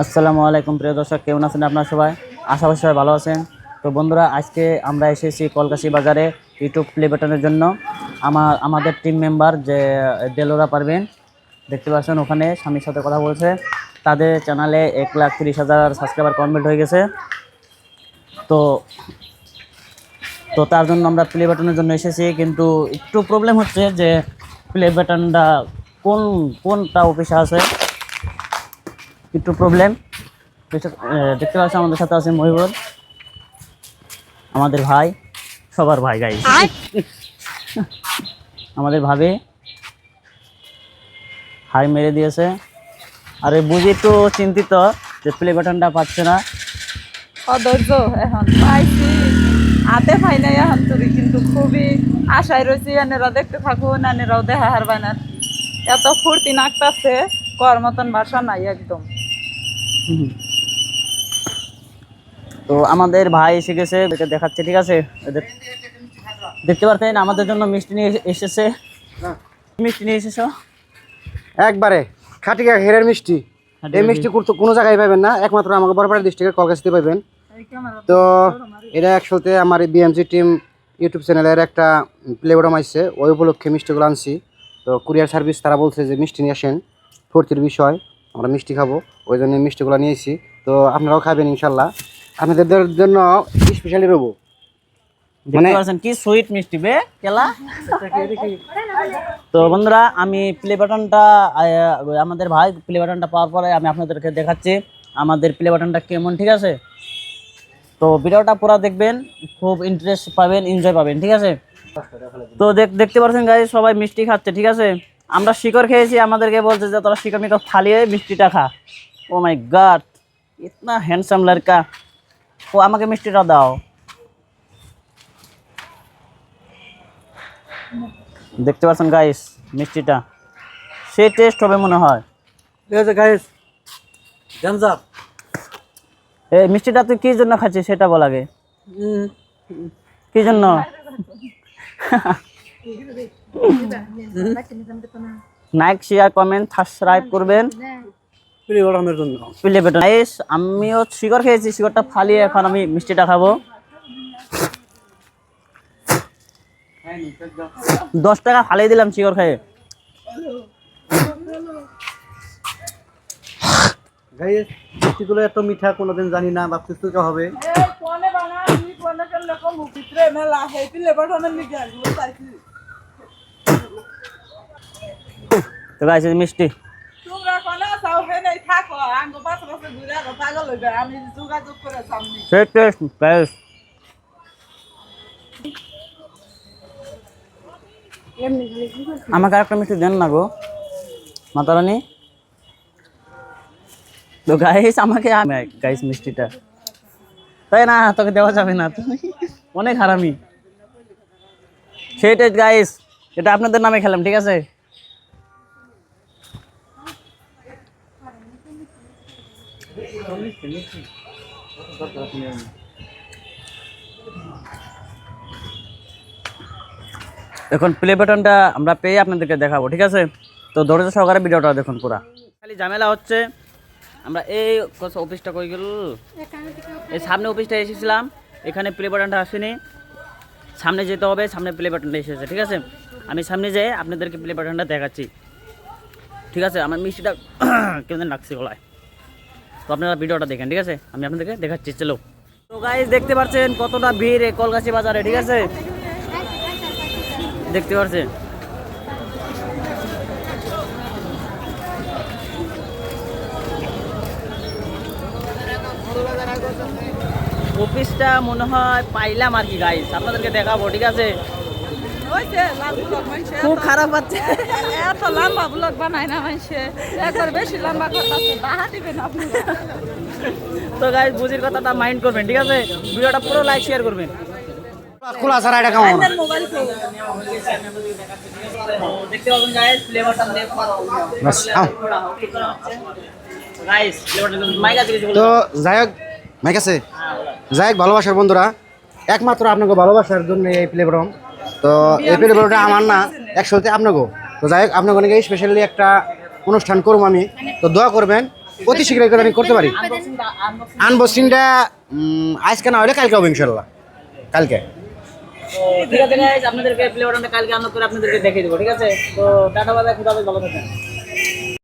আসসালামু আলাইকুম প্রিয় দর্শক, কেমন আছেন আপনারা সবাই? আশা করি সবাই ভালো আছেন। তো বন্ধুরা, আজকে আমরা এসেছি কলকাশি বাজারে ইউটিউব প্লে বাটনের জন্য। আমাদের টিম মেম্বার যে দেলোরা পারবেন, দেখতে পাচ্ছেন ওখানে স্বামীর সাথে কথা বলছে। তাদের চ্যানেলে 1,30,000 সাবস্ক্রাইবার কমপ্লিট হয়ে গেছে। তো তো তার জন্য আমরা প্লে বাটনের জন্য এসেছি, কিন্তু একটু প্রবলেম হচ্ছে যে প্লে বাটনটা কোনটা অফিসে আছে, একটু প্রবলেম। দেখতে পাচ্ছি আমাদের সাথে আছে মহিবুল, আমাদের ভাই, সবার ভাই গাই, আমাদের ভাবি হাই মেরে দিয়েছে। আরে বুঝি একটু চিন্তিত যে প্লে বাটনটা পাচ্ছে না। অধৈর্য এখন পাইছি, হাতে পাই নাই এখন তুই, কিন্তু খুবই আশায় রয়েছি এনেরা দেখতে থাকুন, এনেরাও দেখা হারবে না। এত ফুর্তি নাকতাছে, কর মতন ভাষা নাই একদম। তো আমাদের ভাই এসে গেছে, এদেরকে দেখাচ্ছে, ঠিক আছে? দেখতে পাচ্ছেন আমাদের জন্য মিষ্টি নিয়ে এসেছে। মিষ্টি নিয়ে এসেছো? একবারে খাটিকা হেরের মিষ্টি। এই মিষ্টি কোনো জায়গায় পাবেন না, একমাত্র আমাকে বড়পাড়া ডিস্ট্রিক্টের কলকাতাতে পাবেন। তো এটা একসাথে আমার বিএমজি টিম ইউটিউব চ্যানেলের একটা প্লেবারম আসছে, ওই উপলক্ষে মিষ্টিগুলো আনছি। তো কুরিয়ার সার্ভিস তারা বলছে যে মিষ্টি নিয়ে আসেন, ফুর্তির বিষয়, আমরা মিষ্টি খাবো, ওই জন্য মিষ্টিগুলো নিয়েছি। তো আপনারাও খাবেন ইনশাল্লাহ, আপনাদের জন্য স্পেশালি রবো। দেখতে পাচ্ছেন কি সুইট মিষ্টি বে কেলা। তো বন্ধুরা, আমি প্লে বাটনটা আমাদের ভাই প্লে বাটনটা পাওয়ার পরে আমি আপনাদেরকে দেখাচ্ছি আমাদের প্লে বাটনটা কেমন, ঠিক আছে? তো ভিডিওটা পুরো দেখবেন, খুব ইন্টারেস্ট পাবেন, এনজয় পাবেন, ঠিক আছে? তো দেখতে পাচ্ছেন গাইস, সবাই মিষ্টি খাচ্ছে, ঠিক আছে? আমরা শিকড় খেয়েছি, আমাদেরকে বলছে যে তোরা শিকড় মিকড় ফালিয়ে মিষ্টিটা খা। ও মাই গড, ইতনা হ্যান্ডসাম লড়কা, ও আমাকে মিষ্টিটা দাও। দেখতে পাচ্ছেন গাইস, মিষ্টিটা সে টেস্ট হবে মনে হয়। ঠিক আছে গাইস, গাঞ্জা এই মিষ্টিটা তুই কি জন্য খাচ্ছিস সেটা বল আগে, কি জন্য? লাইক শেয়ার কমেন্ট সাবস্ক্রাইব করবেন প্লে বাটনের জন্য। প্লে বাটন গাইস, আমিও শিকড় খেয়েছি, শিকড়টা ফালিয়ে এখন আমি মিষ্টিটা খাবো। 10 টাকা ফালিয়ে দিলাম শিকড় খেয়ে। গাইস, মিষ্টিগুলো এত মিঠা কোনোদিন জানি না, ভাবছি তো হবে। তো গাইস, এই মিষ্টি সেই টেস্ট গাইস। আমাকে আরেকটা মিষ্টি দেন না গো মাতারানি। তো গাইস আমাকে গাইস মিষ্টিটা, তাই না? তোকে দেওয়া যাবে না, তুমি অনেক হারামি। সেই টেস্ট গাইস, এটা আপনাদের নামে খেলাম, ঠিক আছে? এখন প্লে বাটনটা আমরা পেয়ে আপনাদেরকে দেখাবো, ঠিক আছে? তো ধৈর্য সহকারে ভিডিওটা দেখুন পুরা। খালি ঝামেলা হচ্ছে, আমরা এই অফিসটা কই গেল, এই সামনে অফিসটা এসেছিলাম, এখানে প্লে বাটনটা আসেনি, সামনে যেতে হবে, সামনে প্লে বাটনটা এসেছে, ঠিক আছে? আমি সামনে যেয়ে আপনাদেরকে প্লে বাটনটা দেখাচ্ছি, ঠিক আছে? আমার মিষ্টিটা কেমন লাগছে গলায়, তো আপনারা ভিডিওটা দেখেন, ঠিক আছে? আমি আপনাদেরকে দেখাচ্ছি, চলো। তো গাইস, দেখতে পাচ্ছেন কতটা ভিড় এই কলকাছি বাজারে, ঠিক আছে? দেখতে পাচ্ছেন অফিসটা মনে হয় পাইলাম আর কি গাইস, আপনাদেরকে দেখাবো, ঠিক আছে? খুব খারাপ হচ্ছে, এত লম্বা ব্লগ বানায় না মানুষে, একবার বেশি লম্বা করতেছে, বাহা দিবেন আপনি। তো গাইস, বুঝির কথাটা মাইন্ড করবেন, ঠিক আছে? ভিডিওটা পুরো লাইক শেয়ার করবেন। খোলা ছাড়া এটা কেমন? দেখতে পাবেন গাইস, ফ্লেভারটা দিয়ে বাস, আও। গাইস ফ্লেভারটা মাইক আছে কিছু তো যাই হোক, মাইক আছে, যাই হোক ভালোবাসার বন্ধুরা, একমাত্র আপনাকে ভালোবাসার জন্য এই প্লেবারম। তো এই প্লেবারমটা আমার না, একসাথে আপনাকে। তো যাই হোক, আপনাকে স্পেশালি একটা অনুষ্ঠান করবো আমি, তো দোয়া করবেন অতি শীঘ্রই করে আমি করতে পারি। আনবক্সিংটা আজকে না হলে কালকে হবে ইনশাল্লাহ, কালকে। তো ঠিক আছে গাইস, আপনাদেরকে প্লে বাটনটা কালকে আনলক করে আপনাদেরকে দেখিয়ে দেবো, ঠিক আছে? তো টাটা বাই বাই, খুদা হাফেজ, ভালো থাকেন।